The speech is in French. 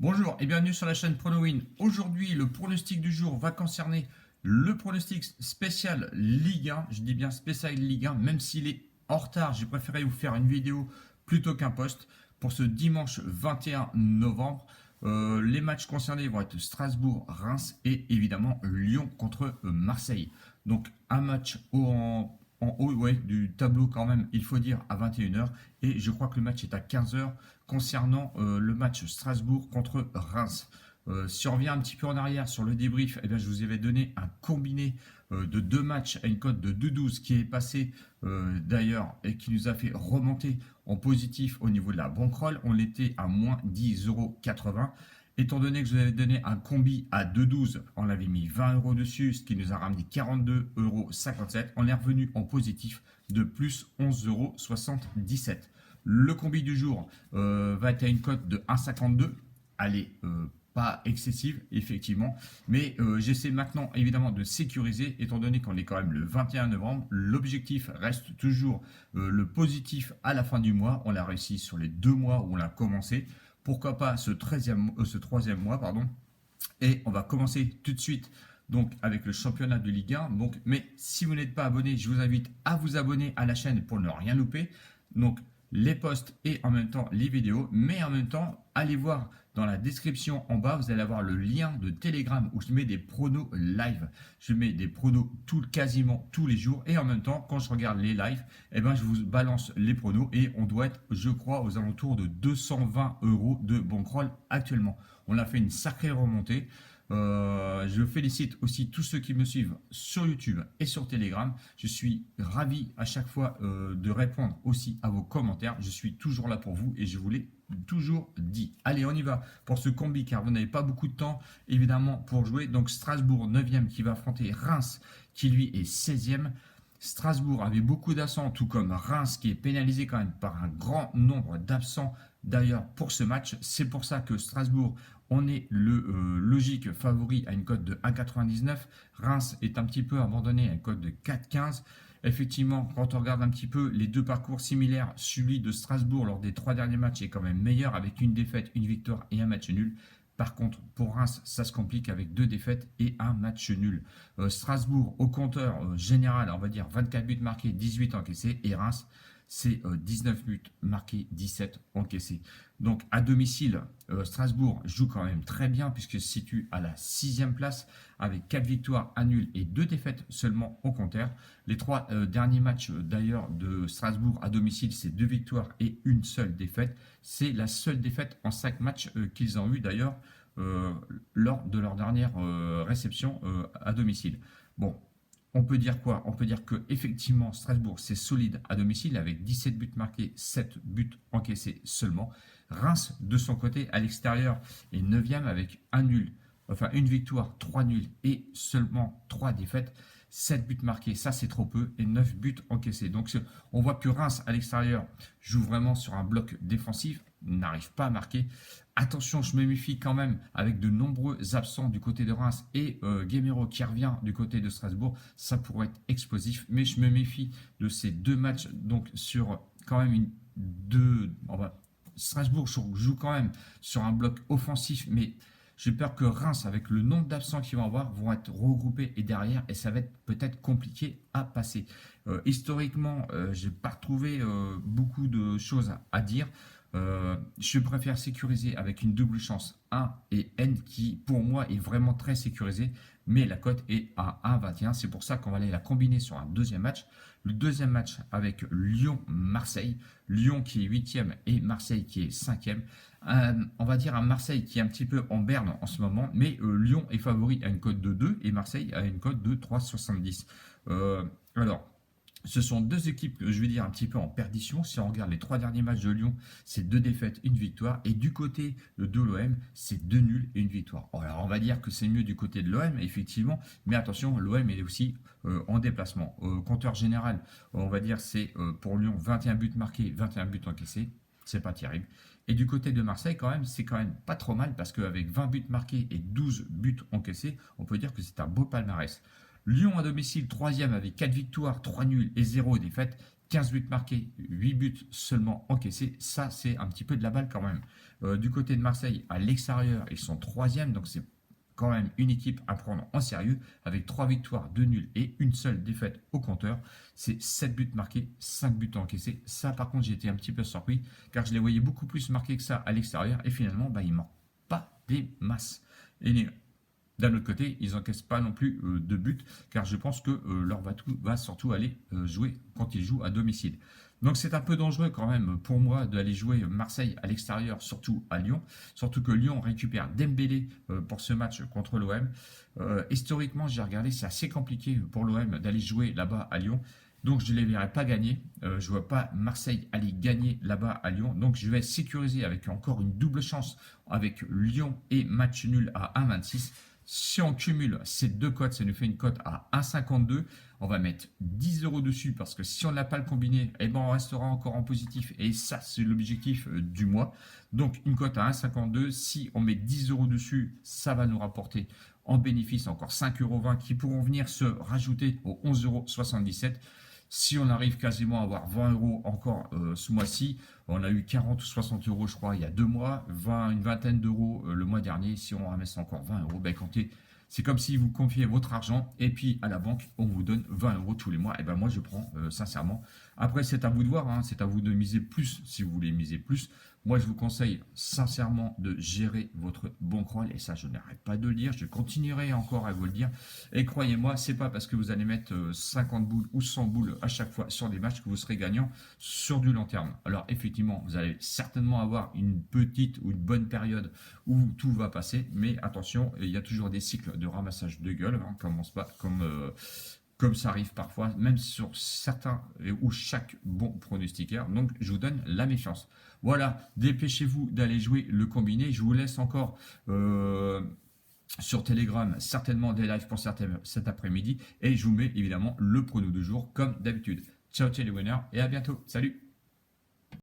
Bonjour et bienvenue sur la chaîne PronoWin. Aujourd'hui, le pronostic du jour va concerner le pronostic spécial Ligue 1. Je dis bien spécial Ligue 1, même s'il est en retard, j'ai préféré vous faire une vidéo plutôt qu'un post pour ce dimanche 21 novembre. Les matchs concernés vont être Strasbourg, Reims et évidemment Lyon contre Marseille. Donc un match en haut du tableau quand même, il faut dire, à 21h. Et je crois que le match est à 15h concernant le match Strasbourg contre Reims. Si on revient un petit peu en arrière sur le débrief, eh bien, je vous avais donné un combiné de deux matchs à une cote de 2,12 qui est passé d'ailleurs et qui nous a fait remonter en positif au niveau de la bankroll. On était à moins 10,80 €. Étant donné que je vous avais donné un combi à 2,12, on avait mis 20 € dessus, ce qui nous a ramené 42,57 €. On est revenu en positif de plus 11,77 €. Le combi du jour va être à une cote de 1,52. Allez, pas excessive, effectivement. Mais j'essaie maintenant, évidemment, de sécuriser, étant donné qu'on est quand même le 21 novembre. L'objectif reste toujours le positif à la fin du mois. On l'a réussi sur les 2 mois où on l'a commencé. Pourquoi pas ce troisième mois, pardon. Et on va commencer tout de suite donc avec le championnat de Ligue 1. Donc, mais si vous n'êtes pas abonné, je vous invite à vous abonner à la chaîne pour ne rien louper. Donc les posts et en même temps les vidéos. Mais en même temps, allez voir dans la description en bas, vous allez avoir le lien de Telegram où je mets des pronos live. Je mets des pronos quasiment tous les jours. Et en même temps, quand je regarde les lives, eh ben, je vous balance les pronos. Et on doit être, je crois, aux alentours de 220 € de bankroll actuellement. On a fait une sacrée remontée. Je félicite aussi tous ceux qui me suivent sur YouTube et sur Telegram. Je suis ravi à chaque fois de répondre aussi à vos commentaires. Je suis toujours là pour vous et je vous l'ai toujours dit. Allez, on y va pour ce combi car vous n'avez pas beaucoup de temps évidemment pour jouer. Donc Strasbourg 9e qui va affronter Reims qui lui est 16e. Strasbourg avait beaucoup d'absents, tout comme Reims qui est pénalisé quand même par un grand nombre d'absents d'ailleurs pour ce match. C'est pour ça que Strasbourg, on est le logique favori à une cote de 1,99. Reims est un petit peu abandonné à une cote de 4,15. Effectivement, quand on regarde un petit peu les deux parcours similaires, celui de Strasbourg lors des 3 derniers matchs est quand même meilleur avec une défaite, une victoire et un match nul. Par contre, pour Reims, ça se complique avec 2 défaites et un match nul. Strasbourg, au compteur général, on va dire 24 buts marqués, 18 encaissés. Et Reims, c'est 19 buts marqués, 17 encaissés. Donc à domicile, Strasbourg joue quand même très bien puisque se situe à la 6e place avec 4 victoires, 1 nul et 2 défaites seulement au compteur. Les 3 derniers matchs d'ailleurs de Strasbourg à domicile, c'est 2 victoires et une seule défaite. C'est la seule défaite en 5 matchs qu'ils ont eu d'ailleurs lors de leur dernière réception à domicile. Bon, on peut dire quoi? On peut dire que effectivement Strasbourg c'est solide à domicile avec 17 buts marqués, 7 buts encaissés seulement. Reims de son côté à l'extérieur est 9e avec un nul, enfin une victoire, 3 nuls et seulement 3 défaites. 7 buts marqués, ça c'est trop peu, et 9 buts encaissés. Donc on voit que Reims à l'extérieur joue vraiment sur un bloc défensif, n'arrive pas à marquer. Attention, je me méfie quand même avec de nombreux absents du côté de Reims et Guéméro qui revient du côté de Strasbourg. Ça pourrait être explosif, mais je me méfie de ces deux matchs. Donc sur quand même Strasbourg joue quand même sur un bloc offensif, mais j'ai peur que Reims, avec le nombre d'absents qu'ils vont avoir, vont être regroupés et derrière, et ça va être peut-être compliqué à passer. Historiquement, je n'ai pas retrouvé beaucoup de choses à dire. Je préfère sécuriser avec une double chance 1 et N qui pour moi est vraiment très sécurisé, mais la cote est à 1,21. C'est pour ça qu'on va aller la combiner sur un deuxième match. Le deuxième match avec Lyon-Marseille. Lyon qui est 8e et Marseille qui est 5e. On va dire un Marseille qui est un petit peu en berne en ce moment, mais Lyon est favori à une cote de 2 et Marseille à une cote de 3,70. Alors, ce sont deux équipes, je vais dire, un petit peu en perdition. Si on regarde les 3 derniers matchs de Lyon, c'est 2 défaites, une victoire. Et du côté de l'OM, c'est 2 nuls et une victoire. Alors, on va dire que c'est mieux du côté de l'OM, effectivement. Mais attention, l'OM est aussi en déplacement. Compteur général, on va dire, c'est pour Lyon 21 buts marqués, 21 buts encaissés. C'est pas terrible. Et du côté de Marseille, quand même, c'est quand même pas trop mal parce qu'avec 20 buts marqués et 12 buts encaissés, on peut dire que c'est un beau palmarès. Lyon à domicile 3e avec 4 victoires, 3 nuls et 0 défaites. 15 buts marqués, 8 buts seulement encaissés. Ça, c'est un petit peu de la balle quand même. Du côté de Marseille, à l'extérieur, ils sont troisième, donc c'est quand même une équipe à prendre en sérieux, avec 3 victoires, 2 nuls et une seule défaite au compteur. C'est 7 buts marqués, 5 buts encaissés. Ça, par contre, j'ai été un petit peu surpris, car je les voyais beaucoup plus marqués que ça à l'extérieur, et finalement, ils ne marquent pas des masses. Et d'un autre côté, ils n'encaissent pas non plus de buts, car je pense que leur bateau va surtout aller jouer quand ils jouent à domicile. Donc c'est un peu dangereux quand même pour moi d'aller jouer Marseille à l'extérieur, surtout à Lyon. Surtout que Lyon récupère Dembélé pour ce match contre l'OM. Historiquement, j'ai regardé, c'est assez compliqué pour l'OM d'aller jouer là-bas à Lyon. Donc je ne les verrai pas gagner. Je ne vois pas Marseille aller gagner là-bas à Lyon. Donc je vais sécuriser avec encore une double chance avec Lyon et match nul à 1,26. Si on cumule ces deux cotes, ça nous fait une cote à 1,52. On va mettre 10 euros dessus parce que si on n'a pas le combiné, on restera encore en positif. Et ça, c'est l'objectif du mois. Donc, une cote à 1,52. Si on met 10 euros dessus, ça va nous rapporter en bénéfice encore 5,20 euros qui pourront venir se rajouter aux 11,77 euros. Si on arrive quasiment à avoir 20 euros encore ce mois-ci, on a eu 40 ou 60 euros, je crois, il y a 2 mois, une vingtaine d'euros le mois dernier. Si on ramasse encore 20 euros, comptez, c'est comme si vous confiez votre argent et puis à la banque, on vous donne 20 euros tous les mois. Et moi, je prends sincèrement. Après, c'est à vous de voir, c'est à vous de miser plus si vous voulez miser plus. Moi, je vous conseille sincèrement de gérer votre bankroll. Et ça, je n'arrête pas de le dire. Je continuerai encore à vous le dire. Et croyez-moi, c'est pas parce que vous allez mettre 50 boules ou 100 boules à chaque fois sur des matchs que vous serez gagnant sur du long terme. Alors, effectivement, vous allez certainement avoir une petite ou une bonne période où tout va passer. Mais attention, il y a toujours des cycles de ramassage de gueule. Commence pas comme ça arrive parfois, même sur certains ou chaque bon pronostiqueur. Donc, je vous donne la méfiance. Voilà, dépêchez-vous d'aller jouer le combiné. Je vous laisse encore sur Telegram certainement des lives pour cet après-midi. Et je vous mets évidemment le prono du jour comme d'habitude. Ciao, ciao les winners et à bientôt. Salut!